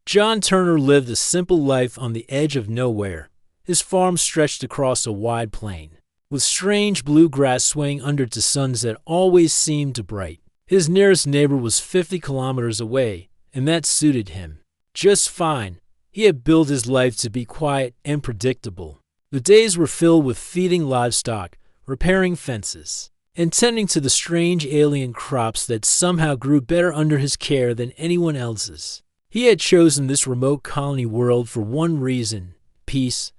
John Turner lived a simple life on the edge of nowhere. His farm stretched across a wide plain, with strange blue grass swaying under the suns that always seemed bright. His nearest neighbor was 50 kilometers away, and that suited him just fine. He had built his life to be quiet and predictable. The days were filled with feeding livestock, repairing fences, and tending to the strange alien crops that somehow grew better under his care than anyone else's. He had chosen this remote colony world for one reason: peace.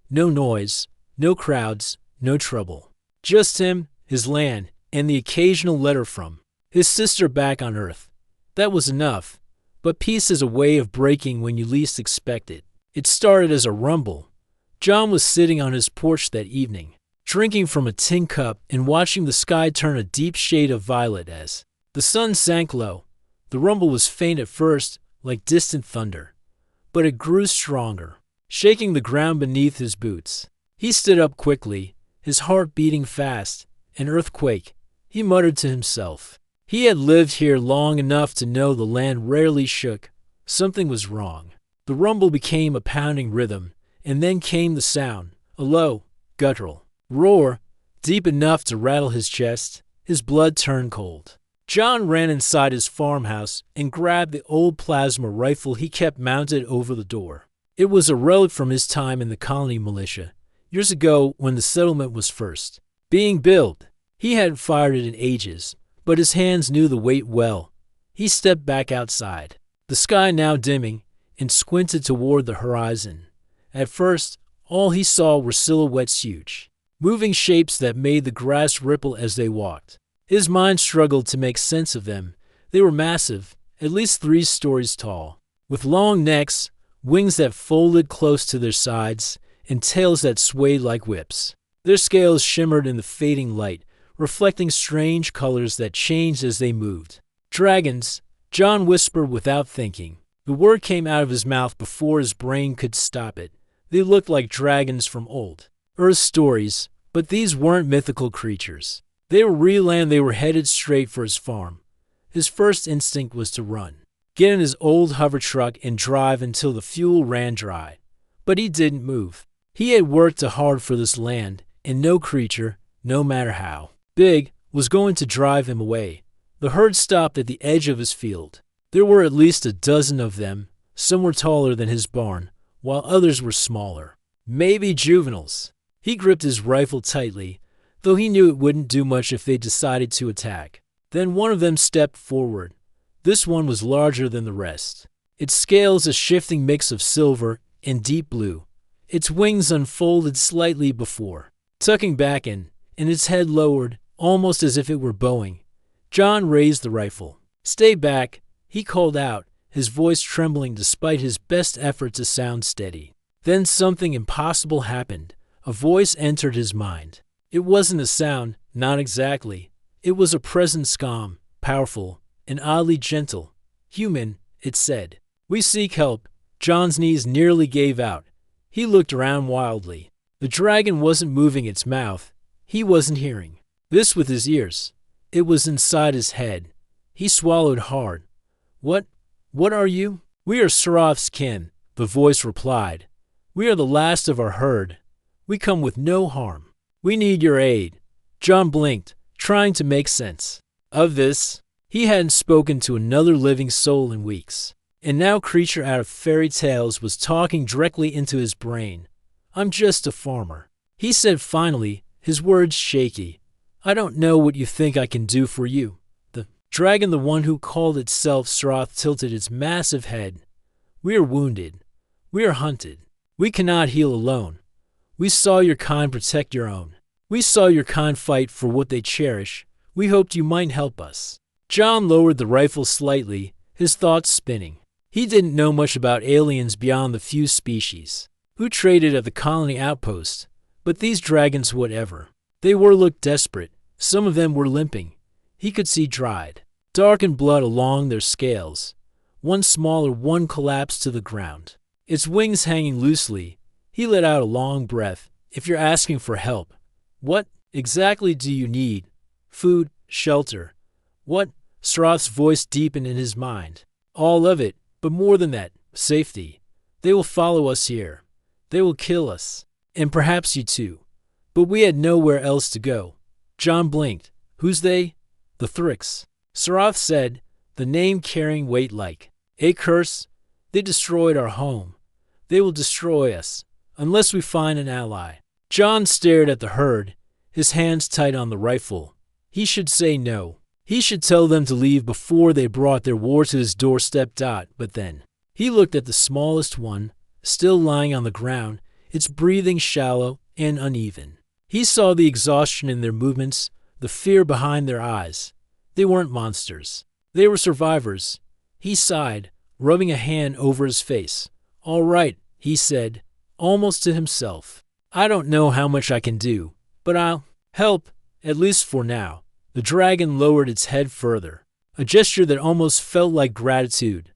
No noise, no crowds, no trouble. Just him, his land, and the occasional letter from his sister back on Earth. That was enough. But peace is a way of breaking when you least expect it. It started as a rumble. John was sitting on his porch that evening, drinking from a tin cup and watching the sky turn a deep shade of violet as the sun sank low. The rumble was faint at first, like distant thunder, but it grew stronger, shaking the ground beneath his boots. He stood up quickly, his heart beating fast. An earthquake, he muttered to himself. He had lived here long enough to know the land rarely shook. Something was wrong. The rumble became a pounding rhythm, and then came the sound, a low, guttural roar, deep enough to rattle his chest. His blood turned cold. John ran inside his farmhouse and grabbed the old plasma rifle he kept mounted over the door. It was a relic from his time in the colony militia, years ago when the settlement was first being built. He hadn't fired it in ages, but his hands knew the weight well. He stepped back outside, the sky now dimming, and squinted toward the horizon. At first, all he saw were silhouettes, huge, moving shapes that made the grass ripple as they walked. His mind struggled to make sense of them. They were massive, at least 3 stories tall, with long necks, wings that folded close to their sides, and tails that swayed like whips. Their scales shimmered in the fading light, reflecting strange colors that changed as they moved. Dragons, John whispered without thinking. The word came out of his mouth before his brain could stop it. They looked like dragons from old Earth stories, but these weren't mythical creatures. They were real, and they were headed straight for his farm. His first instinct was to run, get in his old hover truck and drive until the fuel ran dry. But he didn't move. He had worked hard for this land, and no creature, no matter how big, was going to drive him away. The herd stopped at the edge of his field. There were at least a dozen of them. Some were taller than his barn, while others were smaller, maybe juveniles. He gripped his rifle tightly, though he knew it wouldn't do much if they decided to attack. Then one of them stepped forward. This one was larger than the rest, its scales a shifting mix of silver and deep blue. Its wings unfolded slightly before tucking back in, and its head lowered, almost as if it were bowing. John raised the rifle. "Stay back," he called out, his voice trembling despite his best effort to sound steady. Then something impossible happened. A voice entered his mind. It wasn't a sound, not exactly. It was a presence, calm, powerful, and oddly gentle. "Human," it said. "We seek help." John's knees nearly gave out. He looked around wildly. The dragon wasn't moving its mouth. He wasn't hearing this with his ears. It was inside his head. He swallowed hard. What are you?" "We are Sraf's kin," the voice replied. "We are the last of our herd. We come with no harm. We need your aid." John blinked, trying to make sense of this. He hadn't spoken to another living soul in weeks, and now a creature out of fairy tales was talking directly into his brain. "I'm just a farmer," he said finally, his words shaky. "I don't know what you think I can do for you." The dragon, the one who called itself Srath, tilted its massive head. "We are wounded. We are hunted. We cannot heal alone. We saw your kind protect your own. We saw your kind fight for what they cherish. We hoped you might help us." John lowered the rifle slightly, his thoughts spinning. He didn't know much about aliens beyond the few species who traded at the colony outpost, but these dragons, whatever they were, looked desperate. Some of them were limping. He could see dried, darkened blood along their scales. One smaller one collapsed to the ground, its wings hanging loosely. He let out a long breath. "If you're asking for help, what exactly do you need? Food, shelter, what?" Srath's voice deepened in his mind. "All of it, but more than that. safety. They will follow us here. They will kill us. And perhaps you too. But we had nowhere else to go. John blinked. Who's they? The Thrix. Sarath said, the name carrying weight like a curse. They destroyed our home. They will destroy us, unless we find an ally. John stared at the herd, his hands tight on the rifle. He should say no. He should tell them to leave before they brought their war to his doorstep. But then, he looked at the smallest one, still lying on the ground, its breathing shallow and uneven. He saw the exhaustion in their movements, the fear behind their eyes. They weren't monsters. They were survivors. He sighed, rubbing a hand over his face. All right, he said, almost to himself. I don't know how much I can do, but I'll help, at least for now. The dragon lowered its head further, a gesture that almost felt like gratitude.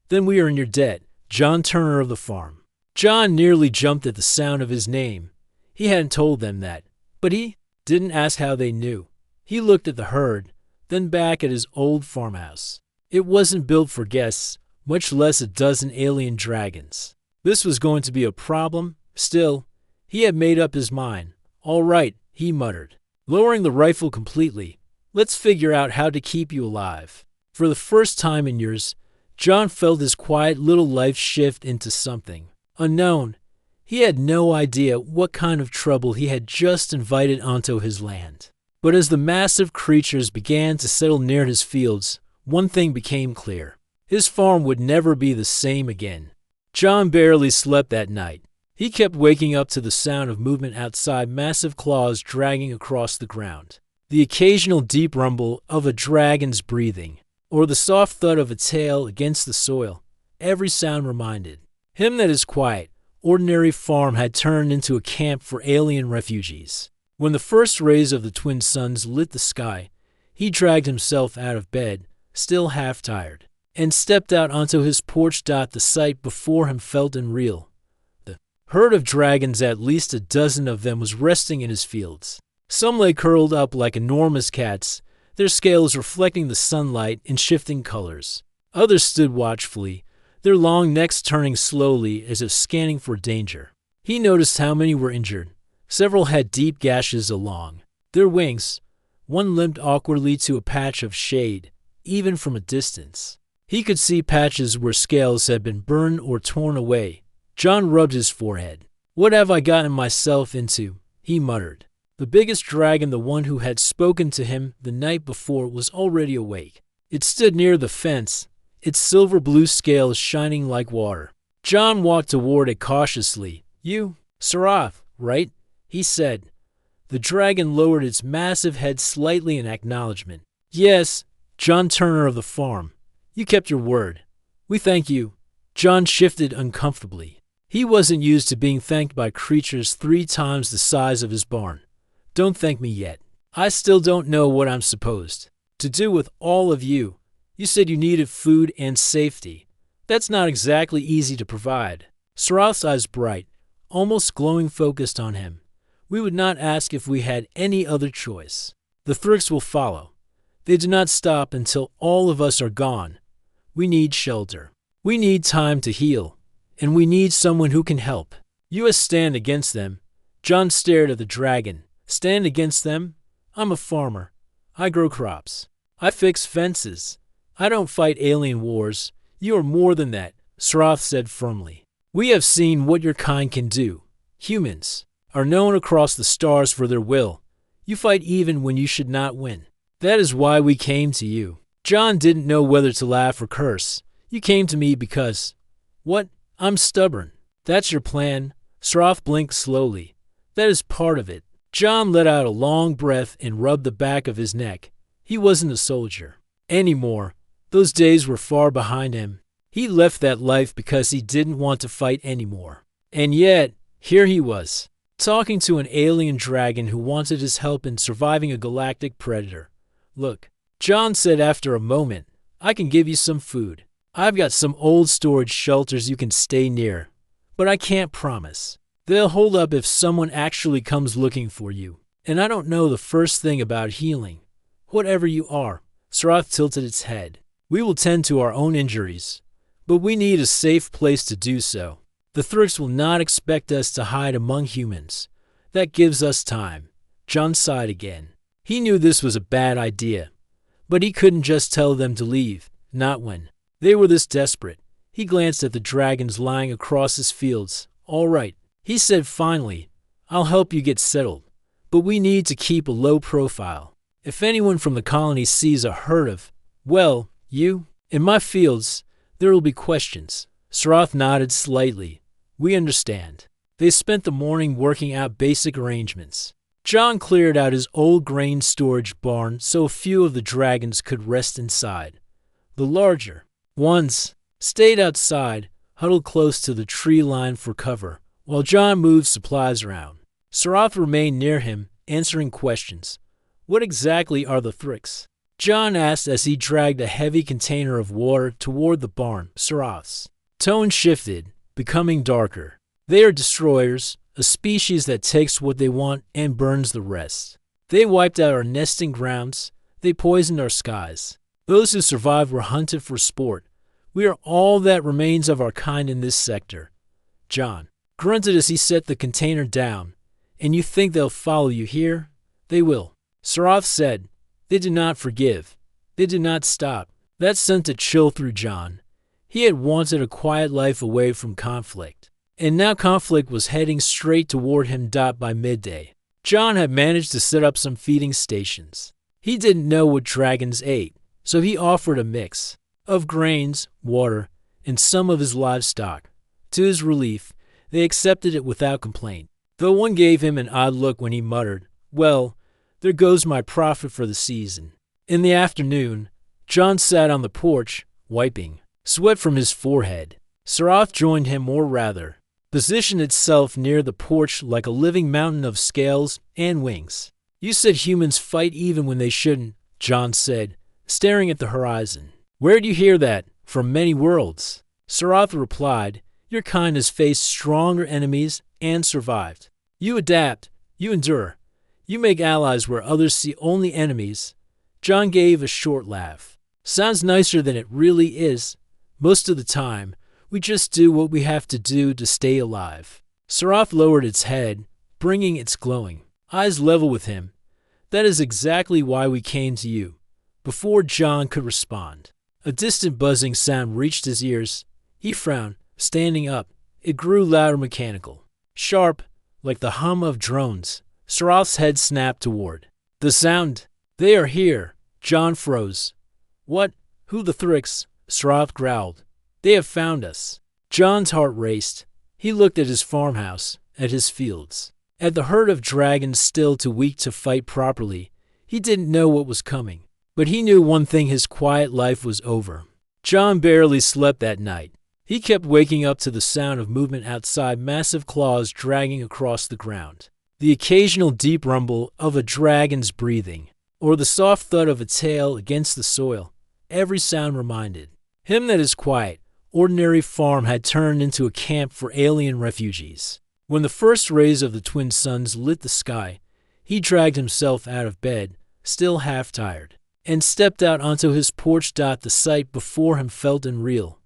Then we are in your debt, John Turner of the farm. John nearly jumped at the sound of his name. He hadn't told them that, but he didn't ask how they knew. He looked at the herd, then back at his old farmhouse. It wasn't built for guests, much less a dozen alien dragons. This was going to be a problem. Still, he had made up his mind. All right, he muttered, lowering the rifle completely. Let's figure out how to keep you alive. For the first time in years, John felt his quiet little life shift into something unknown. He had no idea what kind of trouble he had just invited onto his land. But as the massive creatures began to settle near his fields, one thing became clear. His farm would never be the same again. John barely slept that night. He kept waking up to the sound of movement outside, massive claws dragging across the ground, the occasional deep rumble of a dragon's breathing, or the soft thud of a tail against the soil. Every sound reminded him that his quiet, ordinary farm had turned into a camp for alien refugees. When the first rays of the twin suns lit the sky, he dragged himself out of bed, still half-tired, and stepped out onto his porch. The sight before him felt unreal. The herd of dragons, at least a dozen of them, was resting in his fields. Some lay curled up like enormous cats, their scales reflecting the sunlight in shifting colors. Others stood watchfully, their long necks turning slowly as if scanning for danger. He noticed how many were injured. Several had deep gashes along their wings. One limped awkwardly to a patch of shade, even from a distance. He could see patches where scales had been burned or torn away. John rubbed his forehead. What have I gotten myself into? He muttered. The biggest dragon, the one who had spoken to him the night before, was already awake. It stood near the fence, its silver blue scales shining like water. John walked toward it cautiously. You, Sarath, right? He said. The dragon lowered its massive head slightly in acknowledgement. Yes, John Turner of the farm. You kept your word. We thank you. John shifted uncomfortably. He wasn't used to being thanked by creatures 3 times the size of his barn. Don't thank me yet. I still don't know what I'm supposed to do with all of you. You said you needed food and safety. That's not exactly easy to provide. Sarath's eyes bright, almost glowing, focused on him. We would not ask if we had any other choice. The Thrix will follow. They do not stop until all of us are gone. We need shelter. We need time to heal. And we need someone who can help. You stand against them. John stared at the dragon. Stand against them? I'm a farmer. I grow crops. I fix fences. I don't fight alien wars. You are more than that, Sarath said firmly. We have seen what your kind can do. Humans are known across the stars for their will. You fight even when you should not win. That is why we came to you. John didn't know whether to laugh or curse. You came to me because... What? I'm stubborn. That's your plan? Sarath blinked slowly. That is part of it. John let out a long breath and rubbed the back of his neck. He wasn't a soldier anymore. Those days were far behind him. He left that life because he didn't want to fight anymore. And yet, here he was, talking to an alien dragon who wanted his help in surviving a galactic predator. Look, John said after a moment, I can give you some food. I've got some old storage shelters you can stay near. But I can't promise. They'll hold up if someone actually comes looking for you. And I don't know the first thing about healing. Whatever you are, Sarath tilted its head. We will tend to our own injuries. but we need a safe place to do so. The Thrix will not expect us to hide among humans. That gives us time." John sighed again. He knew this was a bad idea, but he couldn't just tell them to leave, not when they were this desperate. He glanced at the dragons lying across his fields. "All right," he said finally, "I'll help you get settled, but we need to keep a low profile. If anyone from the colony sees a herd of, well, you, in my fields, there will be questions." Sroth nodded slightly. "We understand." They spent the morning working out basic arrangements. John cleared out his old grain storage barn so a few of the dragons could rest inside. The larger ones stayed outside, huddled close to the tree line for cover, while John moved supplies around. Sroth remained near him, answering questions. "What exactly are the Thrix?" John asked as he dragged a heavy container of water toward the barn. Sroth's tone shifted, becoming darker. "They are destroyers, a species that takes what they want and burns the rest. They wiped out our nesting grounds. They poisoned our skies. Those who survived were hunted for sport. We are all that remains of our kind in this sector." John grunted as he set the container down. "And you think they'll follow you here?" "They will," Sroth said. "They do not forgive. They do not stop." That sent a chill through John. He had wanted a quiet life away from conflict, and now conflict was heading straight toward him. By midday, John had managed to set up some feeding stations. He didn't know what dragons ate, so he offered a mix of grains, water, and some of his livestock. To his relief, they accepted it without complaint, though one gave him an odd look when he muttered, "Well, there goes my profit for the season." In the afternoon, John sat on the porch, wiping sweat from his forehead. Sroth joined him, or rather, positioned itself near the porch like a living mountain of scales and wings. "You said humans fight even when they shouldn't," John said, staring at the horizon. "Where'd you hear that? From many worlds." Sroth replied, "Your kind has faced stronger enemies and survived. You adapt, you endure, you make allies where others see only enemies." John gave a short laugh. "Sounds nicer than it really is. Most of the time, we just do what we have to do to stay alive." Sroth lowered its head, bringing its glowing eyes level with him. "That is exactly why we came to you." Before John could respond, a distant buzzing sound reached his ears. He frowned, standing up. It grew louder, mechanical, sharp, like the hum of drones. Sroth's head snapped toward the sound. "They are here." John froze. "What? Who, the Thrix?" Sroth growled. "They have found us." John's heart raced. He looked at his farmhouse, at his fields, at the herd of dragons still too weak to fight properly. He didn't know what was coming, but he knew one thing: his quiet life was over. John barely slept that night. He kept waking up to the sound of movement outside, massive claws dragging across the ground, the occasional deep rumble of a dragon's breathing, or the soft thud of a tail against the soil. Every sound reminded him that his quiet, ordinary farm had turned into a camp for alien refugees. When the first rays of the twin suns lit the sky, he dragged himself out of bed, still half-tired, and stepped out onto his porch. The sight before him felt unreal.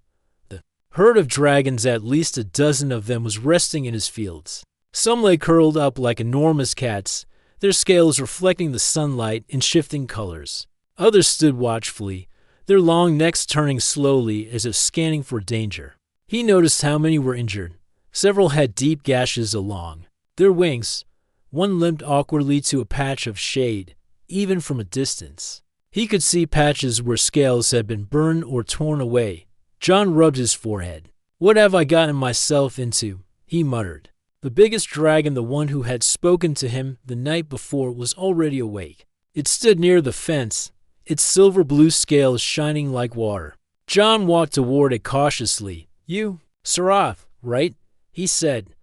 The herd of dragons, at least a dozen of them, was resting in his fields. Some lay curled up like enormous cats, their scales reflecting the sunlight in shifting colors. Others stood watchfully, their long necks turning slowly as if scanning for danger. He noticed how many were injured. Several had deep gashes along their wings. One limped awkwardly to a patch of shade, even from a distance. He could see patches where scales had been burned or torn away. John rubbed his forehead. "What have I gotten myself into?" he muttered. The biggest dragon, the one who had spoken to him the night before, was already awake. It stood near the fence, its silver blue scales shining like water. John walked toward it cautiously. "You, Sroth, right?" he said.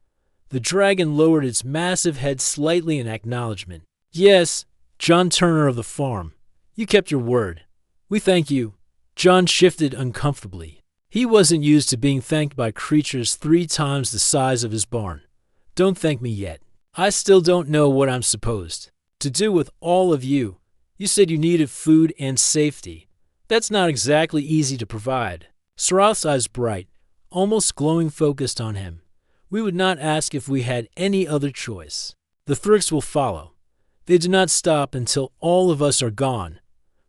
The dragon lowered its massive head slightly in acknowledgement. "Yes, John Turner of the farm. You kept your word. We thank you." John shifted uncomfortably. He wasn't used to being thanked by creatures 3 times the size of his barn. "Don't thank me yet. I still don't know what I'm supposed to do with all of you. You said you needed food and safety. That's not exactly easy to provide." Sarath's eyes bright, almost glowing, focused on him. We would not ask if we had any other choice. The Thrix will follow. They do not stop until all of us are gone.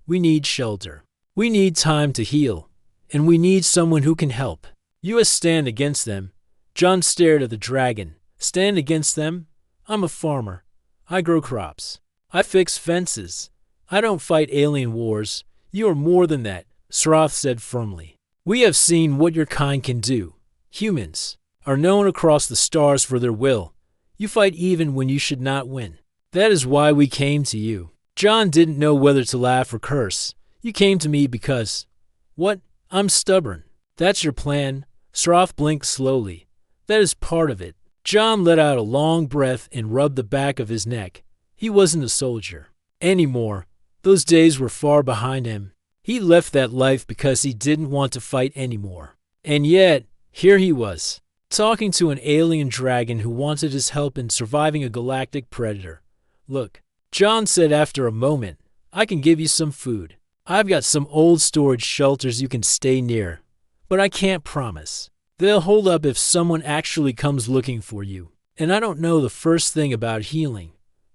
We need shelter. We need time to heal. And we need someone who can help. You stand against them. John stared at the dragon. Stand against them? I'm a farmer. I grow crops. I fix fences. I don't fight alien wars. You are more than that, Sarath said firmly. We have seen what your kind can do. Humans are known across the stars for their will. You fight even when you should not win. That is why we came to you. John didn't know whether to laugh or curse. You came to me because… What? I'm stubborn. That's your plan? Sarath blinked slowly. That is part of it. John let out a long breath and rubbed the back of his neck. He wasn't a soldier anymore. Those days were far behind him. He left that life because he didn't want to fight anymore. And yet, here he was, talking to an alien dragon who wanted his help in surviving a galactic predator. Look, John said after a moment, I can give you some food. I've got some old storage shelters you can stay near. But I can't promise. They'll hold up if someone actually comes looking for you. And I don't know the first thing about healing.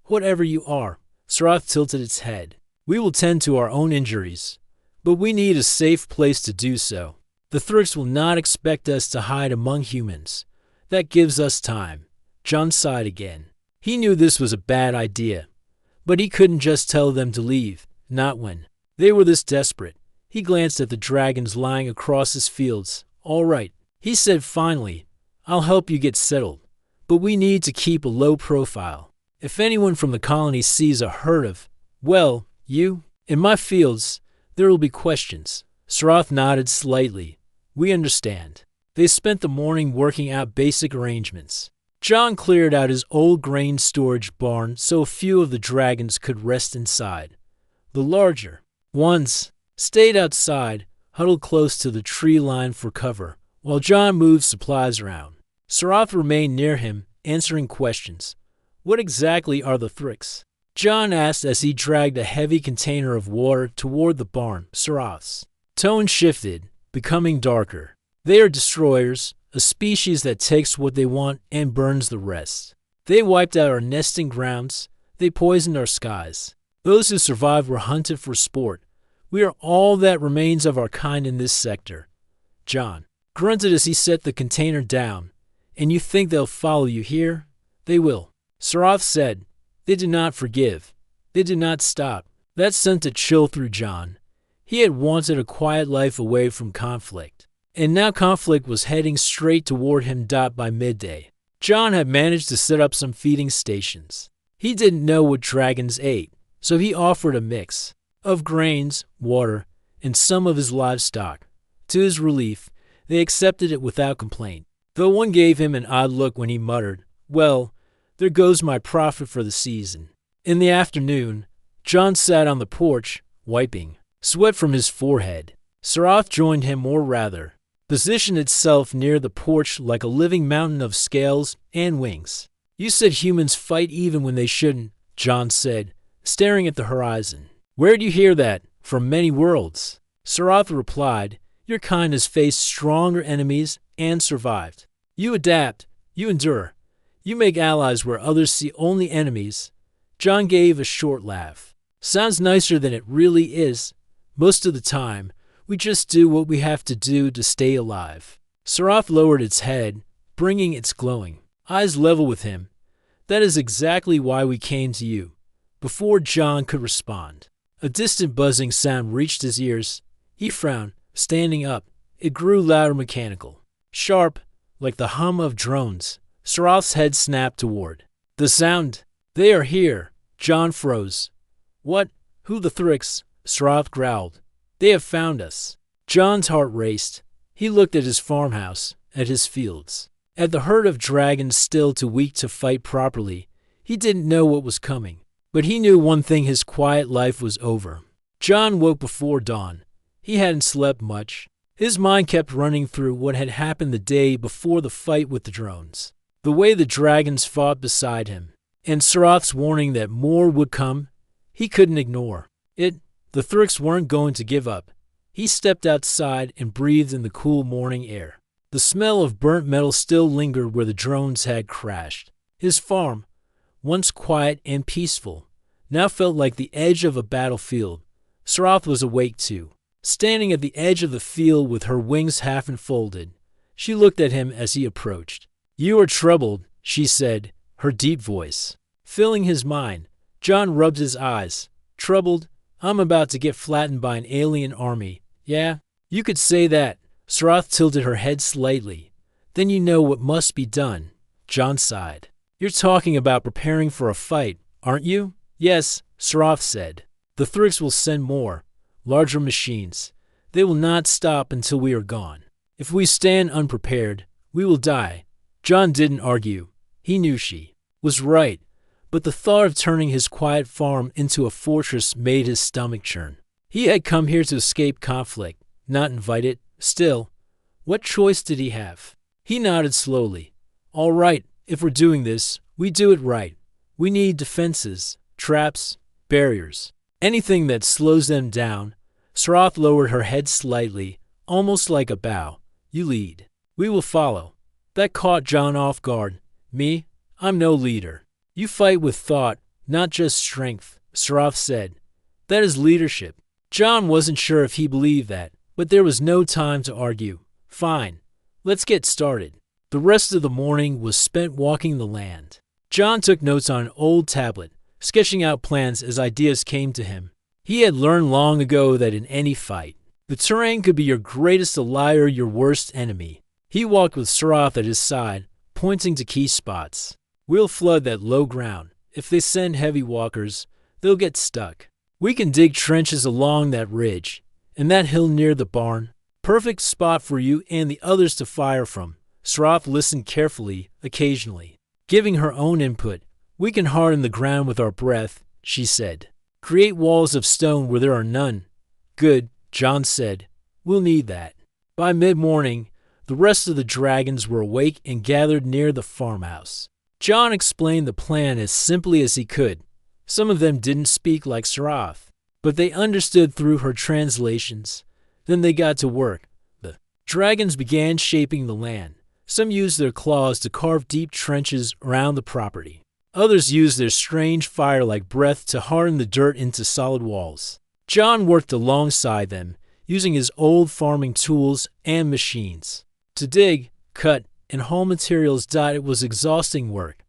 Whatever you are, Sarath tilted its head. We will tend to our own injuries. But we need a safe place to do so. The Thrix will not expect us to hide among humans. That gives us time. John sighed again. He knew this was a bad idea. But he couldn't just tell them to leave, not when they were this desperate. He glanced at the dragons lying across his fields. All right, he said finally. I'll help you get settled. But we need to keep a low profile. If anyone from the colony sees a herd of, well, you, in my fields, there will be questions. Sarath nodded slightly. We understand. They spent the morning working out basic arrangements. John cleared out his old grain storage barn so a few of the dragons could rest inside. The larger ones stayed outside, huddled close to the tree line for cover, while John moved supplies around. Sarath remained near him, answering questions. What exactly are the Thrix? John asked as he dragged a heavy container of water toward the barn. Sarath's tone shifted, becoming darker. They are destroyers, a species that takes what they want and burns the rest. They wiped out our nesting grounds. They poisoned our skies. Those who survived were hunted for sport. We are all that remains of our kind in this sector. John grunted as he set the container down. And you think they'll follow you here? They will. Sarath said, they do not forgive. They do not stop. That sent a chill through John. He had wanted a quiet life away from conflict. And now conflict was heading straight toward him. By midday, John had managed to set up some feeding stations. He didn't know what dragons ate, so he offered a mix of grains, water, and some of his livestock. To his relief, they accepted it without complaint, though one gave him an odd look when he muttered, well, there goes my profit for the season. In the afternoon, John sat on the porch, wiping sweat from his forehead. Sarath joined him, or rather, positioned itself near the porch like a living mountain of scales and wings. You said humans fight even when they shouldn't, John said, staring at the horizon. Where'd you hear that? From many worlds. Sarath replied, your kind has faced stronger enemies and survived. You adapt, you endure. You make allies where others see only enemies. John gave a short laugh. Sounds nicer than it really is. Most of the time, we just do what we have to do to stay alive. Sarath lowered its head, bringing its glowing eyes level with him. That is exactly why we came to you. Before John could respond, a distant buzzing sound reached his ears. He frowned, standing up. It grew louder, mechanical, sharp, like the hum of drones. Sarath's head snapped toward the sound. They are here. John froze. What? Who? The Thrix? Sarath growled. They have found us. John's heart raced. He looked at his farmhouse, at his fields, at the herd of dragons still too weak to fight properly. He didn't know what was coming, but he knew one thing: his quiet life was over. John woke before dawn. He hadn't slept much. His mind kept running through what had happened the day before the fight with the drones, the way the dragons fought beside him, and Sarath's warning that more would come. He couldn't ignore it. The Thrix weren't going to give up. He stepped outside and breathed in the cool morning air. The smell of burnt metal still lingered where the drones had crashed. His farm, once quiet and peaceful, now felt like the edge of a battlefield. Sroth was awake too. Standing at the edge of the field with her wings half unfolded, she looked at him as he approached. "You are troubled," she said, her deep voice filling his mind. John rubbed his eyes. "Troubled? I'm about to get flattened by an alien army." "Yeah, you could say that." Sroth tilted her head slightly. "Then you know what must be done." John sighed. "You're talking about preparing for a fight, aren't you?" "Yes," Sroth said. "The Thrix will send more, larger machines. They will not stop until we are gone. If we stand unprepared, we will die." John didn't argue. He knew she was right, but the thought of turning his quiet farm into a fortress made his stomach churn. He had come here to escape conflict, not invite it. Still, what choice did he have? He nodded slowly. "All right, if we're doing this, we do it right. We need defenses, traps, barriers. Anything that slows them down." Sroth lowered her head slightly, almost like a bow. "You lead. We will follow." That caught John off guard. "Me? I'm no leader." "You fight with thought, not just strength," Sroth said. "That is leadership." John wasn't sure if he believed that, but there was no time to argue. "Fine, let's get started." The rest of the morning was spent walking the land. John took notes on an old tablet, sketching out plans as ideas came to him. He had learned long ago that in any fight, the terrain could be your greatest ally or your worst enemy. He walked with Sroth at his side, pointing to key spots. "We'll flood that low ground. If they send heavy walkers, they'll get stuck. We can dig trenches along that ridge, and that hill near the barn. Perfect spot for you and the others to fire from." Sroth listened carefully, occasionally giving her own input. "We can harden the ground with our breath," she said. "Create walls of stone where there are none." "Good," John said. "We'll need that." By mid-morning, the rest of the dragons were awake and gathered near the farmhouse. John explained the plan as simply as he could. Some of them didn't speak like Sroth, but they understood through her translations. Then they got to work. The dragons began shaping the land. Some used their claws to carve deep trenches around the property. Others used their strange fire-like breath to harden the dirt into solid walls. John worked alongside them, using his old farming tools and machines. To dig, cut, and haul materials. It was exhausting work.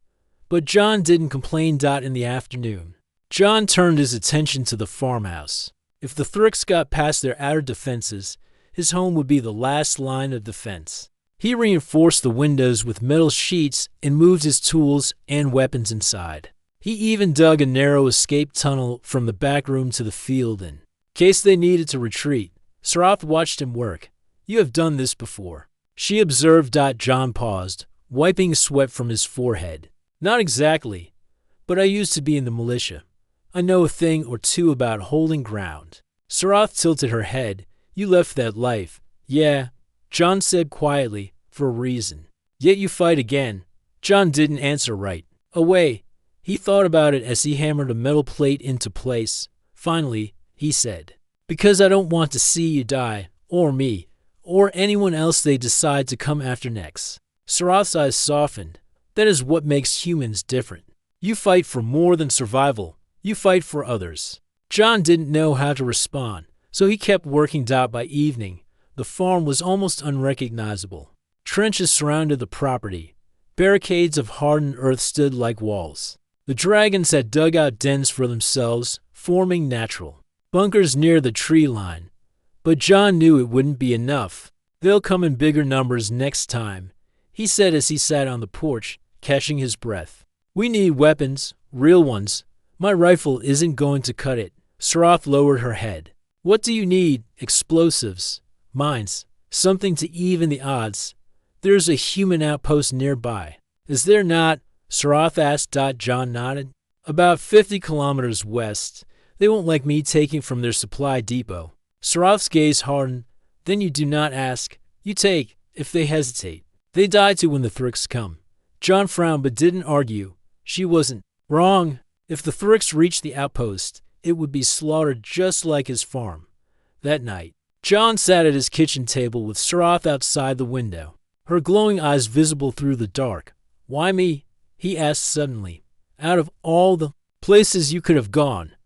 But John didn't complain. In the afternoon, John turned his attention to the farmhouse. If the Thrix got past their outer defenses, his home would be the last line of defense. He reinforced the windows with metal sheets and moved his tools and weapons inside. He even dug a narrow escape tunnel from the back room to the field in case they needed to retreat. Sroth watched him work. "You have done this before," she observed. John paused, wiping sweat from his forehead. "Not exactly, but I used to be in the militia. I know a thing or two about holding ground." Sroth tilted her head. "You left that life." "Yeah," John said quietly, "for a reason." "Yet you fight again." John didn't answer right away. He thought about it as he hammered a metal plate into place. Finally, he said, "Because I don't want to see you die, or me, or anyone else they decide to come after next." Sroth's eyes softened. "That is what makes humans different. You fight for more than survival. You fight for others." John didn't know how to respond, so he kept working. By evening, the farm was almost unrecognizable. Trenches surrounded the property. Barricades of hardened earth stood like walls. The dragons had dug out dens for themselves, forming natural bunkers near the tree line. But John knew it wouldn't be enough. "They'll come in bigger numbers next time," he said as he sat on the porch, catching his breath. "We need weapons, real ones. My rifle isn't going to cut it." Sroth lowered her head. "What do you need?" "Explosives. Mines. Something to even the odds. There's a human outpost nearby." "Is there not?" Sroth asked. John nodded. "About 50 kilometers west. They won't like me taking from their supply depot." Sroth's gaze hardened. "Then you do not ask. You take, if they hesitate. They die too when the Thrix come." John frowned but didn't argue. She wasn't wrong. If the Thrix reached the outpost, it would be slaughtered just like his farm. That night, John sat at his kitchen table with Sroth outside the window, her glowing eyes visible through the dark. "Why me?" he asked suddenly. "Out of all the places you could have gone,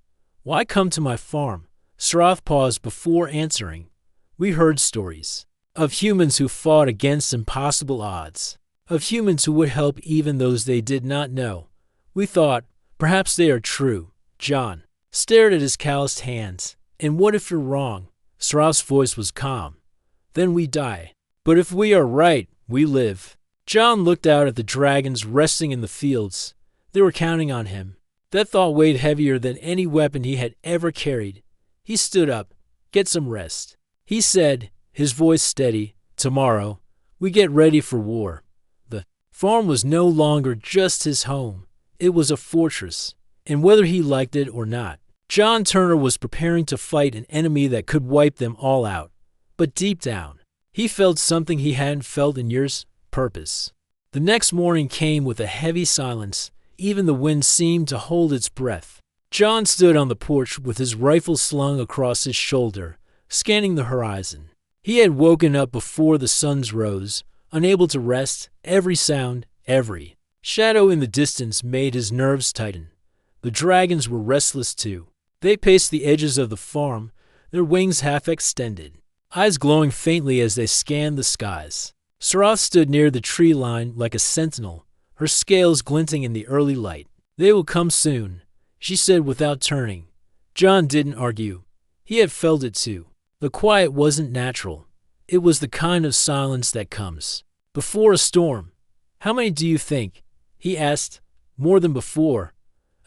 why come to my farm?" Sroth paused before answering. "We heard stories of humans who fought against impossible odds, of humans who would help even those they did not know. We thought, perhaps they are true." John stared at his calloused hands. "And what if you're wrong?" Sroth's voice was calm. "Then we die. But if we are right, we live." John looked out at the dragons resting in the fields. They were counting on him. That thought weighed heavier than any weapon he had ever carried. He stood up. "Get some rest," he said, his voice steady. "Tomorrow, we get ready for war." The farm was no longer just his home. It was a fortress, and whether he liked it or not, John Turner was preparing to fight an enemy that could wipe them all out. But deep down, he felt something he hadn't felt in years: purpose. The next morning came with a heavy silence. Even the wind seemed to hold its breath. John stood on the porch with his rifle slung across his shoulder, scanning the horizon. He had woken up before the sun rose, unable to rest. Every sound, every shadow in the distance made his nerves tighten. The dragons were restless too. They paced the edges of the farm, their wings half extended, eyes glowing faintly as they scanned the skies. Sroth stood near the tree line like a sentinel, her scales glinting in the early light. "They will come soon," she said without turning. John didn't argue. He had felt it too. The quiet wasn't natural. It was the kind of silence that comes before a storm. "How many do you think?" he asked. "More than before.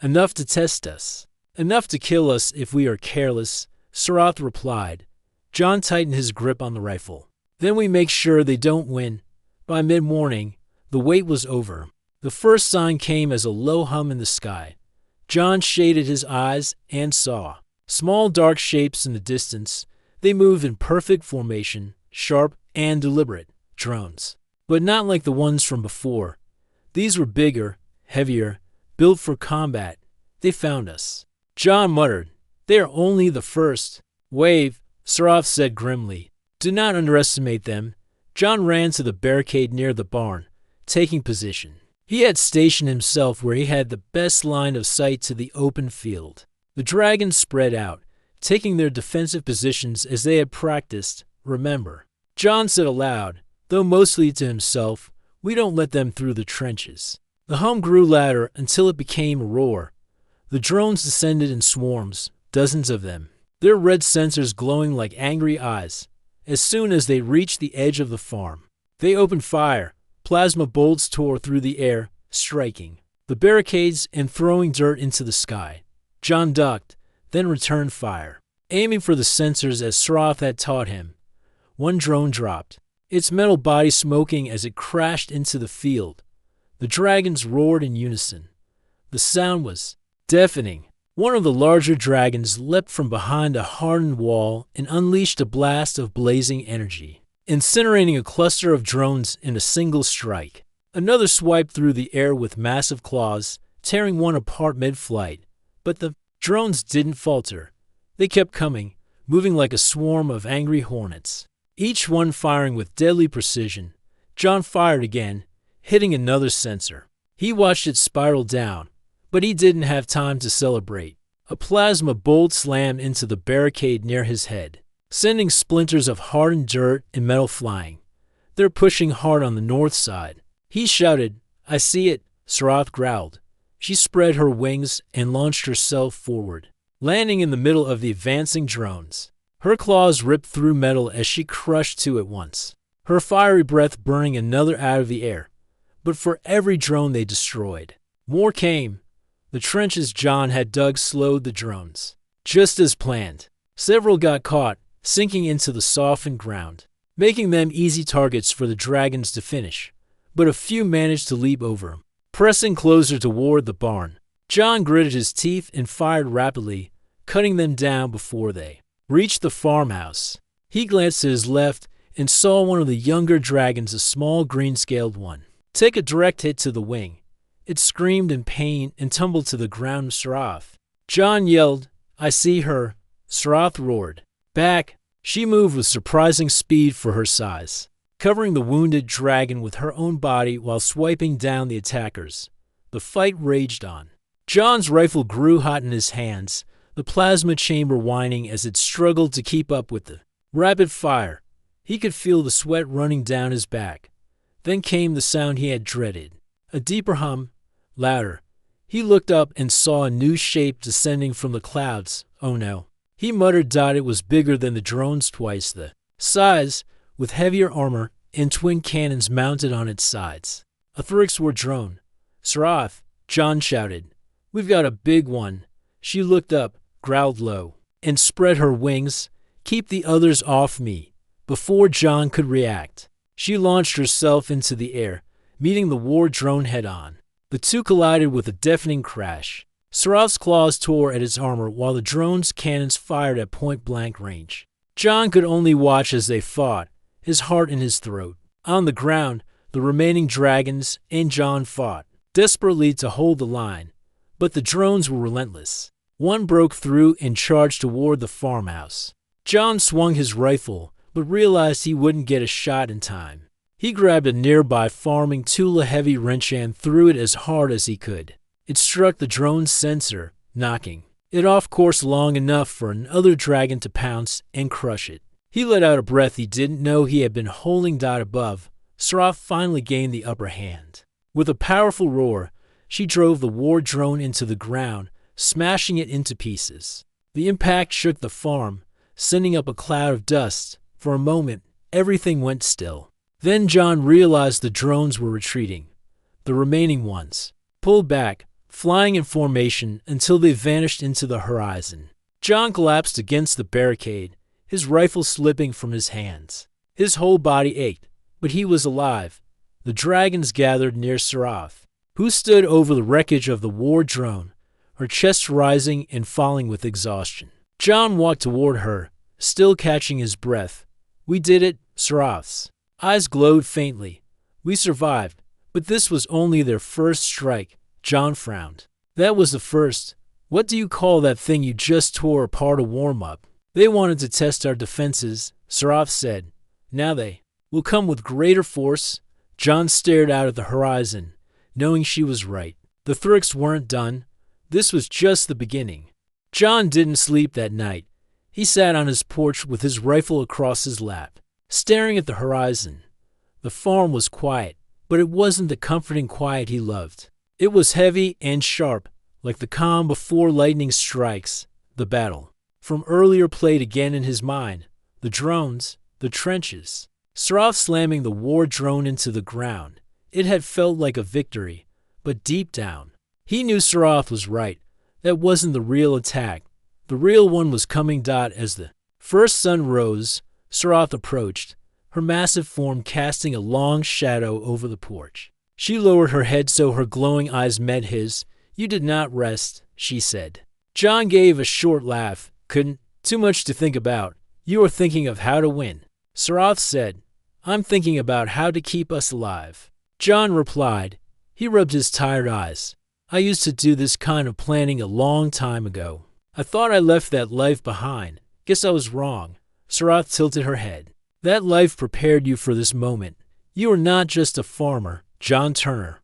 Enough to test us. Enough to kill us if we are careless," Sroth replied. John tightened his grip on the rifle. "Then we make sure they don't win." By mid-morning, the wait was over. The first sign came as a low hum in the sky. John shaded his eyes and saw small dark shapes in the distance. They moved in perfect formation, sharp and deliberate. Drones. But not like the ones from before. These were bigger, heavier, built for combat. "They found us," John muttered. "They are only the first wave," Sroth said grimly. "Do not underestimate them." John ran to the barricade near the barn, taking position. He had stationed himself where he had the best line of sight to the open field. The dragons spread out, taking their defensive positions as they had practiced. "Remember," John said aloud, though mostly to himself, "we don't let them through the trenches." The hum grew louder until it became a roar. The drones descended in swarms, dozens of them, their red sensors glowing like angry eyes. As soon as they reached the edge of the farm, they opened fire. Plasma bolts tore through the air, striking the barricades and throwing dirt into the sky. John ducked, then returned fire, aiming for the sensors as Sroth had taught him. One drone dropped, its metal body smoking as it crashed into the field. The dragons roared in unison. The sound was deafening. One of the larger dragons leapt from behind a hardened wall and unleashed a blast of blazing energy, incinerating a cluster of drones in a single strike. Another swiped through the air with massive claws, tearing one apart mid-flight. But the drones didn't falter. They kept coming, moving like a swarm of angry hornets, each one firing with deadly precision. John fired again, hitting another sensor. He watched it spiral down, but he didn't have time to celebrate. A plasma bolt slammed into the barricade near his head, sending splinters of hardened dirt and metal flying. "They're pushing hard on the north side," he shouted. "I see it," Sroth growled. She spread her wings and launched herself forward, landing in the middle of the advancing drones. Her claws ripped through metal as she crushed two at once, her fiery breath burning another out of the air. But for every drone they destroyed, more came. The trenches John had dug slowed the drones, just as planned. Several got caught, sinking into the softened ground, making them easy targets for the dragons to finish. But a few managed to leap over him, pressing closer toward the barn. John gritted his teeth and fired rapidly, cutting them down before they reached the farmhouse. He glanced to his left and saw one of the younger dragons, a small green-scaled one, take a direct hit to the wing. It screamed in pain and tumbled to the ground. Sroth. John yelled, "I see her." Sroth roared, "Back!" She moved with surprising speed for her size, covering the wounded dragon with her own body while swiping down the attackers. The fight raged on. John's rifle grew hot in his hands, the plasma chamber whining as it struggled to keep up with the rapid fire. He could feel the sweat running down his back. Then came the sound he had dreaded. A deeper hum, louder. He looked up and saw a new shape descending from the clouds. Oh no. He muttered. It was bigger than the drones, twice the size, with heavier armor and twin cannons mounted on its sides. A Thrix-war drone. Sarath, John shouted. We've got a big one. She looked up, growled low, and spread her wings. Keep the others off me. Before John could react, she launched herself into the air, meeting the war drone head-on. The two collided with a deafening crash. Sarath's claws tore at its armor while the drone's cannons fired at point-blank range. John could only watch as they fought, his heart in his throat. On the ground, the remaining dragons and John fought desperately to hold the line, but the drones were relentless. One broke through and charged toward the farmhouse. John swung his rifle, but realized he wouldn't get a shot in time. He grabbed a nearby farming Tula heavy wrench and threw it as hard as he could. It struck the drone's sensor, knocking it off course long enough for another dragon to pounce and crush it. He let out a breath he didn't know he had been holding. Above, Sarath finally gained the upper hand. With a powerful roar, she drove the war drone into the ground, smashing it into pieces. The impact shook the farm, sending up a cloud of dust. For a moment, everything went still. Then John realized the drones were retreating. The remaining ones pulled back, flying in formation until they vanished into the horizon. John collapsed against the barricade, his rifle slipping from his hands. His whole body ached, but he was alive. The dragons gathered near Sarath, who stood over the wreckage of the war drone, her chest rising and falling with exhaustion. John walked toward her, still catching his breath. We did it, Sarath's eyes glowed faintly. We survived, but this was only their first strike. John frowned. That was the first. What do you call that thing you just tore apart? A warm-up. They wanted to test our defenses, Sarath said. Now they will come with greater force. John stared out at the horizon, knowing she was right. The Thrix weren't done. This was just the beginning. John didn't sleep that night. He sat on his porch with his rifle across his lap, staring at the horizon. The farm was quiet, but it wasn't the comforting quiet he loved. It was heavy and sharp, like the calm before lightning strikes. The battle from earlier played again in his mind. The drones, the trenches. Sarath slamming the war drone into the ground. It had felt like a victory, but deep down, he knew Sarath was right. That wasn't the real attack. The real one was coming. As the first sun rose, Sarath approached, her massive form casting a long shadow over the porch. She lowered her head so her glowing eyes met his. You did not rest, she said. John gave a short laugh. Couldn't. Too much to think about. You are thinking of how to win. Sarath said, I'm thinking about how to keep us alive. John replied. He rubbed his tired eyes. I used to do this kind of planning a long time ago. I thought I left that life behind. Guess I was wrong. Sarath tilted her head. That life prepared you for this moment. You are not just a farmer, John Turner.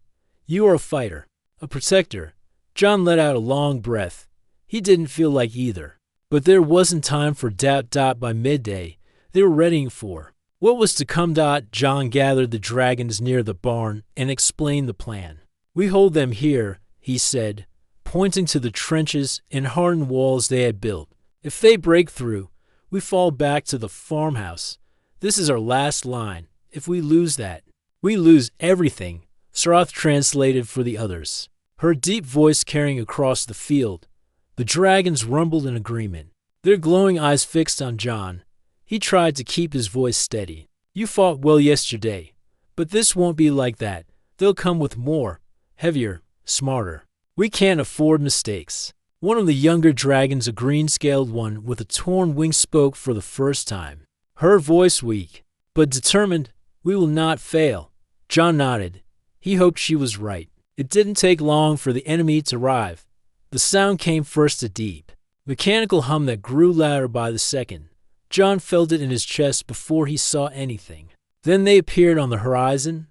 You are a fighter, a protector. John let out a long breath. He didn't feel like either. But there wasn't time for doubt. By midday, they were readying for what was to come. John gathered the dragons near the barn and explained the plan. We hold them here, he said, pointing to the trenches and hardened walls they had built. If they break through, we fall back to the farmhouse. This is our last line. If we lose that, we lose everything. Sarath translated for the others, her deep voice carrying across the field. The dragons rumbled in agreement, their glowing eyes fixed on John. He tried to keep his voice steady. You fought well yesterday, but this won't be like that. They'll come with more, heavier, smarter. We can't afford mistakes. One of the younger dragons, a green-scaled one with a torn wing, spoke for the first time. Her voice weak, but determined. We will not fail. John nodded. He hoped she was right. It didn't take long for the enemy to arrive. The sound came first, a deep, mechanical hum that grew louder by the second. John felt it in his chest before he saw anything. Then they appeared on the horizon,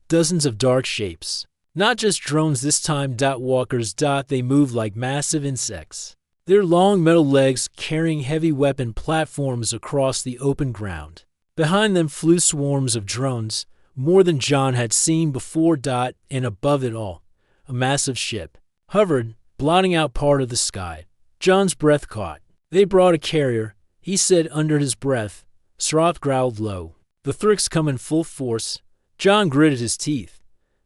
dozens of dark shapes. Not just drones this time. Walkers. They moved like massive insects. Their long metal legs carrying heavy weapon platforms across the open ground. Behind them flew swarms of drones, more than John had seen before. And above it all, a massive ship hovered, blotting out part of the sky. John's breath caught. They brought a carrier, he said under his breath. Sroth growled low. The Thrix come in full force. John gritted his teeth.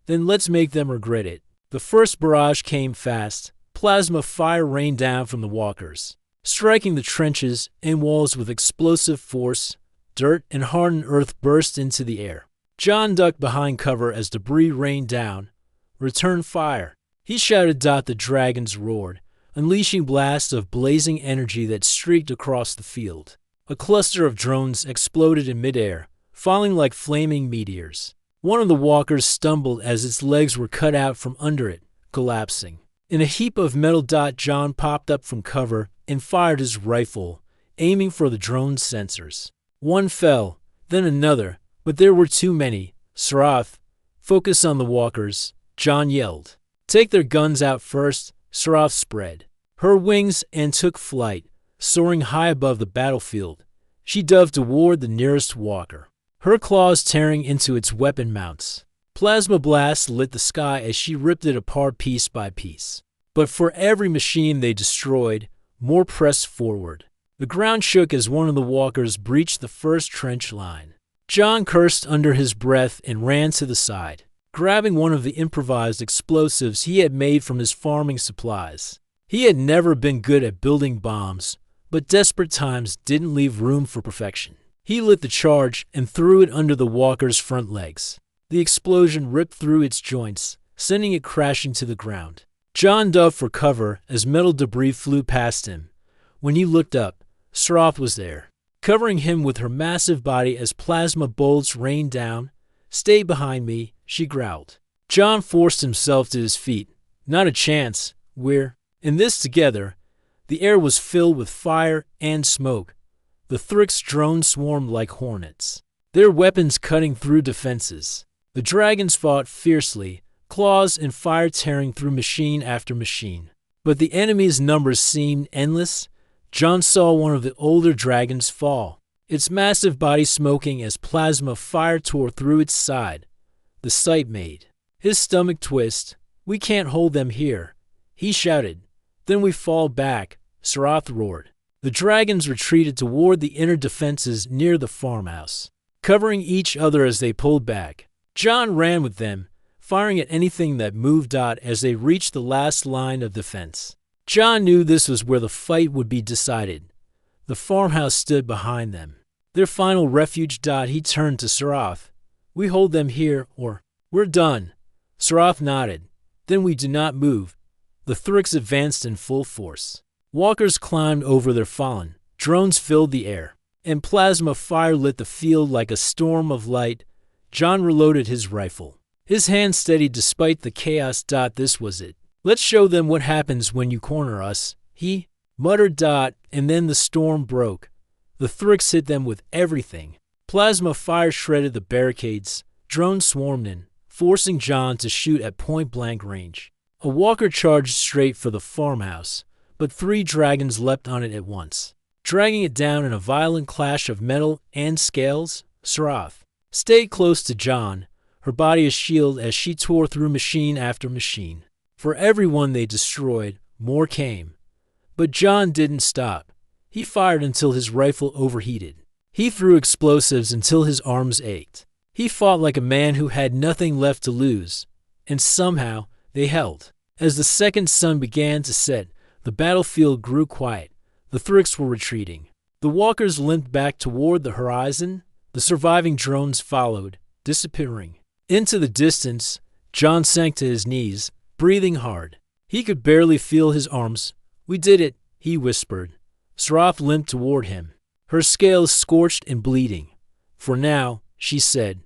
Then let's make them regret it. The first barrage came fast. Plasma fire rained down from the walkers, striking the trenches and walls with explosive force. Dirt and hardened earth burst into the air. John ducked behind cover as debris rained down. Return fire, he shouted. The dragons roared, unleashing blasts of blazing energy that streaked across the field. A cluster of drones exploded in midair, falling like flaming meteors. One of the walkers stumbled as its legs were cut out from under it, collapsing. In a heap of metal. John popped up from cover and fired his rifle, aiming for the drone's sensors. One fell, then another, but there were too many. Sroth, focus on the walkers, John yelled. Take their guns out first. Sroth spread her wings and took flight, soaring high above the battlefield. She dove toward the nearest walker, her claws tearing into its weapon mounts. Plasma blasts lit the sky as she ripped it apart piece by piece. But for every machine they destroyed, more pressed forward. The ground shook as one of the walkers breached the first trench line. John cursed under his breath and ran to the side, grabbing one of the improvised explosives he had made from his farming supplies. He had never been good at building bombs, but desperate times didn't leave room for perfection. He lit the charge and threw it under the walker's front legs. The explosion ripped through its joints, sending it crashing to the ground. John dove for cover as metal debris flew past him. When he looked up, Sroth was there, covering him with her massive body as plasma bolts rained down. Stay behind me, she growled. John forced himself to his feet. Not a chance. We're in this together. The air was filled with fire and smoke. The Thrix drones swarmed like hornets, their weapons cutting through defenses. The dragons fought fiercely, claws and fire tearing through machine after machine. But the enemy's numbers seemed endless. John saw one of the older dragons fall, its massive body smoking as plasma fire tore through its side. The sight made his stomach twist. We can't hold them here, he shouted. Then we fall back, Sroth roared. The dragons retreated toward the inner defenses near the farmhouse, covering each other as they pulled back. John ran with them, firing at anything that moved. As they reached the last line of defense, John knew this was where the fight would be decided. The farmhouse stood behind them, their final refuge. He turned to Sroth. We hold them here, or we're done. Sroth nodded. Then we do not move. The Thrix advanced in full force. Walkers climbed over their fallen. Drones filled the air, and plasma fire lit the field like a storm of light. John reloaded his rifle, his hand steady despite the chaos. This was it. Let's show them what happens when you corner us, he muttered. And then the storm broke. The Thrix hit them with everything. Plasma fire shredded the barricades. Drones swarmed in, forcing John to shoot at point-blank range. A walker charged straight for the farmhouse, but 3 dragons leapt on it at once, dragging it down in a violent clash of metal and scales. Sroth stayed close to John, her body a shield as she tore through machine after machine. For every one they destroyed, more came. But John didn't stop. He fired until his rifle overheated. He threw explosives until his arms ached. He fought like a man who had nothing left to lose. And somehow they held. As the second sun began to set, the battlefield grew quiet. The Thrix were retreating. The walkers limped back toward the horizon. The surviving drones followed, disappearing. Into the distance, John sank to his knees, breathing hard. He could barely feel his arms. We did it, he whispered. Sroth limped toward him, her scales scorched and bleeding. For now, she said.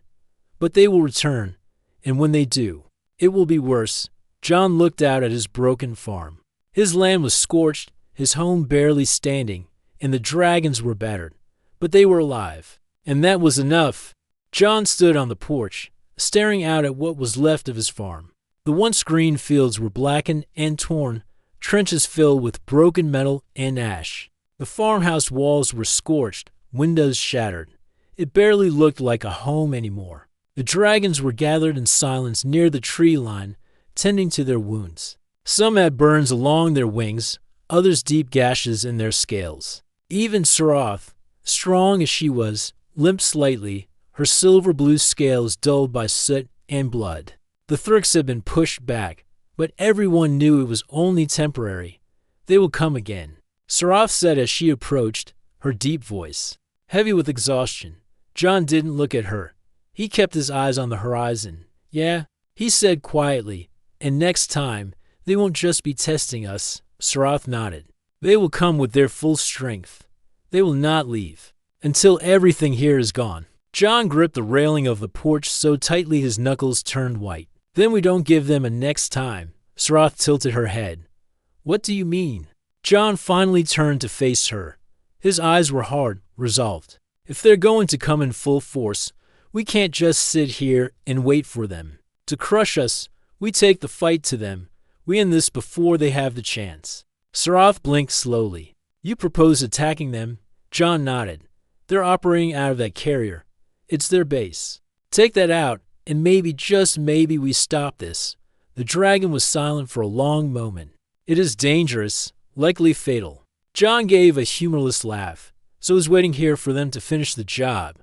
But they will return, and when they do, it will be worse. John looked out at his broken farm. His land was scorched, his home barely standing, and the dragons were battered. but they were alive. And that was enough. John stood on the porch, staring out at what was left of his farm. The once green fields were blackened and torn, trenches filled with broken metal and ash. The farmhouse walls were scorched, windows shattered. It barely looked like a home anymore. The dragons were gathered in silence near the tree line, tending to their wounds. Some had burns along their wings, others deep gashes in their scales. Even Sarath, strong as she was, limped slightly, her silver-blue scales dulled by soot and blood. The Thrix had been pushed back, but everyone knew it was only temporary. They would come again. Sarath said as she approached, her deep voice heavy with exhaustion. John didn't look at her. He kept his eyes on the horizon. Yeah, he said quietly, and next time, they won't just be testing us. Sarath nodded. They will come with their full strength. They will not leave until everything here is gone. John gripped the railing of the porch so tightly his knuckles turned white. Then we don't give them a next time. Sarath tilted her head. What do you mean? John finally turned to face her. His eyes were hard, resolved. If they're going to come in full force, we can't just sit here and wait for them to crush us. We take the fight to them. We end this before they have the chance. Sarath blinked slowly. You propose attacking them? John nodded. They're operating out of that carrier. It's their base. Take that out, and maybe, just maybe, we stop this. The dragon was silent for a long moment. It is dangerous, likely fatal. John gave a humorless laugh, so was waiting here for them to finish the job.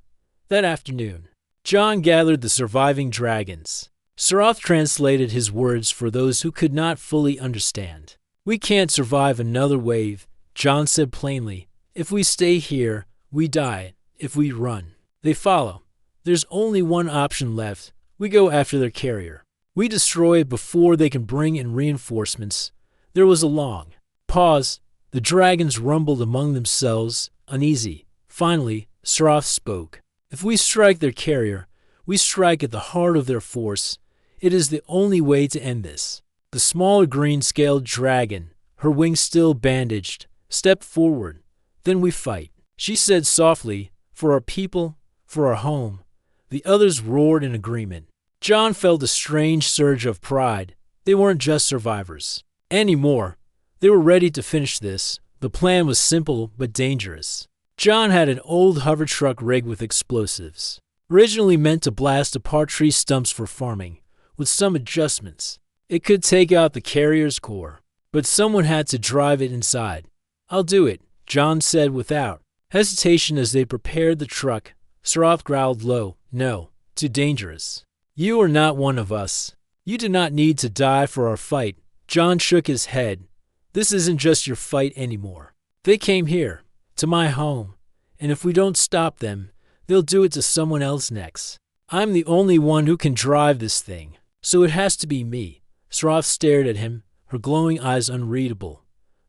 That afternoon, John gathered the surviving dragons. Sarath translated his words for those who could not fully understand. We can't survive another wave, John said plainly. If we stay here, we die. If we run, they follow. There's only one option left. We go after their carrier. We destroy it before they can bring in reinforcements. There was a long pause. The dragons rumbled among themselves, uneasy. Finally, Sarath spoke. If we strike their carrier, we strike at the heart of their force. It is the only way to end this. The smaller green-scaled dragon, her wings still bandaged, stepped forward. Then we fight. She said softly, for our people, for our home. The others roared in agreement. John felt a strange surge of pride. They weren't just survivors anymore. They were ready to finish this. The plan was simple but dangerous. John had an old hover truck rigged with explosives, originally meant to blast apart tree stumps for farming. With some adjustments, it could take out the carrier's core, but someone had to drive it inside. I'll do it, John said without hesitation as they prepared the truck. Sarath growled low, no, too dangerous. You are not one of us. You do not need to die for our fight. John shook his head. This isn't just your fight anymore. They came here, to my home, and if we don't stop them, they'll do it to someone else next. I'm the only one who can drive this thing, so it has to be me. Sarath stared at him, her glowing eyes unreadable.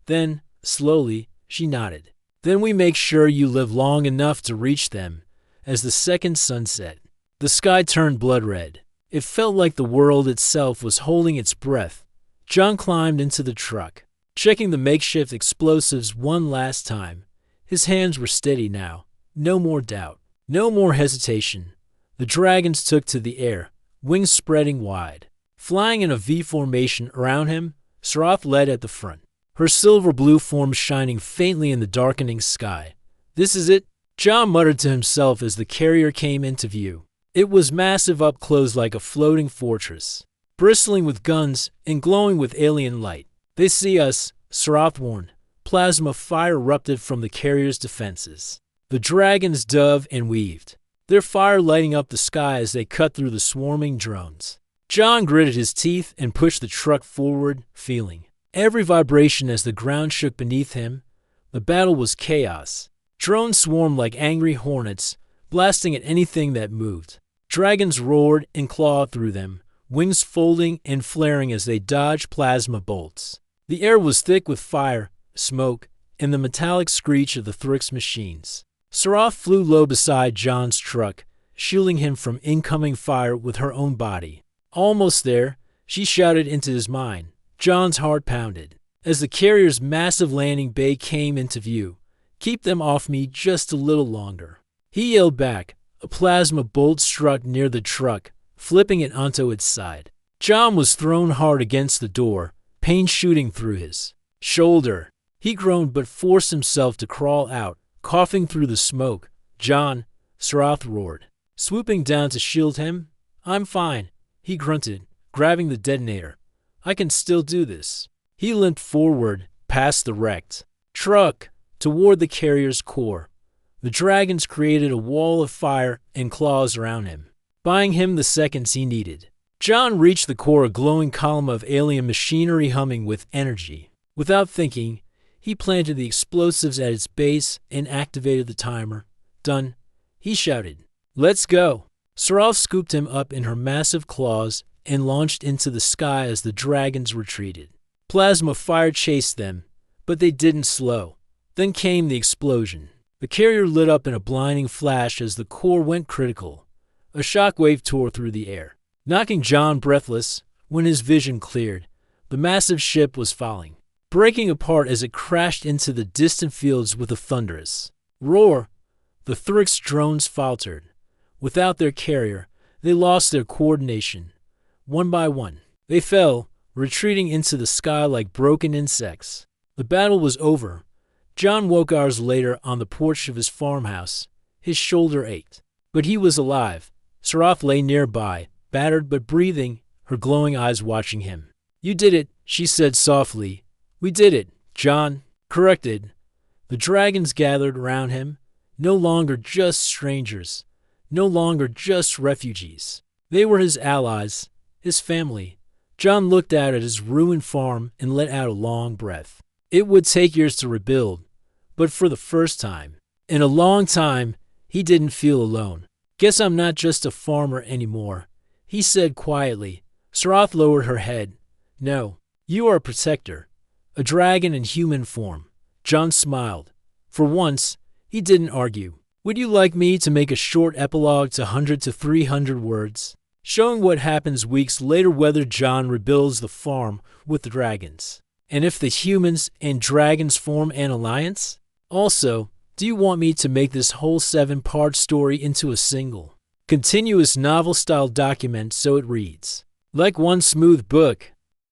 Then, slowly, she nodded. Then we make sure you live long enough to reach them. As the second sun set, the sky turned blood red. It felt like the world itself was holding its breath. John climbed into the truck, checking the makeshift explosives one last time. His hands were steady now. No more doubt. No more hesitation. The dragons took to the air, wings spreading wide. Flying in a V formation around him, Sarath led at the front, her silver-blue form shining faintly in the darkening sky. This is it, John muttered to himself as the carrier came into view. It was massive up close like a floating fortress, bristling with guns and glowing with alien light. They see us, Sarath warned. Plasma fire erupted from the carrier's defenses. The dragons dove and weaved, their fire lighting up the sky as they cut through the swarming drones. John gritted his teeth and pushed the truck forward, feeling every vibration as the ground shook beneath him. The battle was chaos. Drones swarmed like angry hornets, blasting at anything that moved. Dragons roared and clawed through them, wings folding and flaring as they dodged plasma bolts. The air was thick with fire, smoke, and the metallic screech of the Thrix machines. Sarath flew low beside John's truck, shielding him from incoming fire with her own body. Almost there, she shouted into his mind. John's heart pounded. As the carrier's massive landing bay came into view, Keep them off me just a little longer." He yelled back. A plasma bolt struck near the truck, flipping it onto its side. John was thrown hard against the door, pain shooting through his shoulder. He groaned but forced himself to crawl out, coughing through the smoke. "John," Sroth roared, swooping down to shield him. "I'm fine," he grunted, grabbing the detonator. "I can still do this." He limped forward, past the wrecked truck, toward the carrier's core. The dragons created a wall of fire and claws around him, buying him the seconds he needed. John reached the core, a glowing column of alien machinery humming with energy. Without thinking, he planted the explosives at its base and activated the timer. "Done," he shouted. "Let's go." Sroth scooped him up in her massive claws and launched into the sky as the dragons retreated. Plasma fire chased them, but they didn't slow. Then came the explosion. The carrier lit up in a blinding flash as the core went critical. A shockwave tore through the air, knocking John breathless. When his vision cleared, the massive ship was falling, breaking apart as it crashed into the distant fields with a thunderous roar. The Thrix drones faltered. Without their carrier, they lost their coordination. One by one, they fell, retreating into the sky like broken insects. The battle was over. John woke hours later on the porch of his farmhouse. His shoulder ached, but he was alive. Sroth lay nearby, battered but breathing, her glowing eyes watching him. "You did it," she said softly. "We did it," John corrected. The dragons gathered around him, no longer just strangers, no longer just refugees. They were his allies, his family. John looked out at his ruined farm and let out a long breath. It would take years to rebuild, but for the first time in a long time, he didn't feel alone. "Guess I'm not just a farmer anymore," he said quietly. Sroth lowered her head. "No, you are a protector, a dragon in human form." John smiled. For once, he didn't argue. "Would you like me to make a short epilogue to 100 to 300 words, showing what happens weeks later whether John rebuilds the farm with the dragons, and if the humans and dragons form an alliance? Also, do you want me to make this whole 7-part story into a single, continuous novel-style document so it reads like one smooth book?"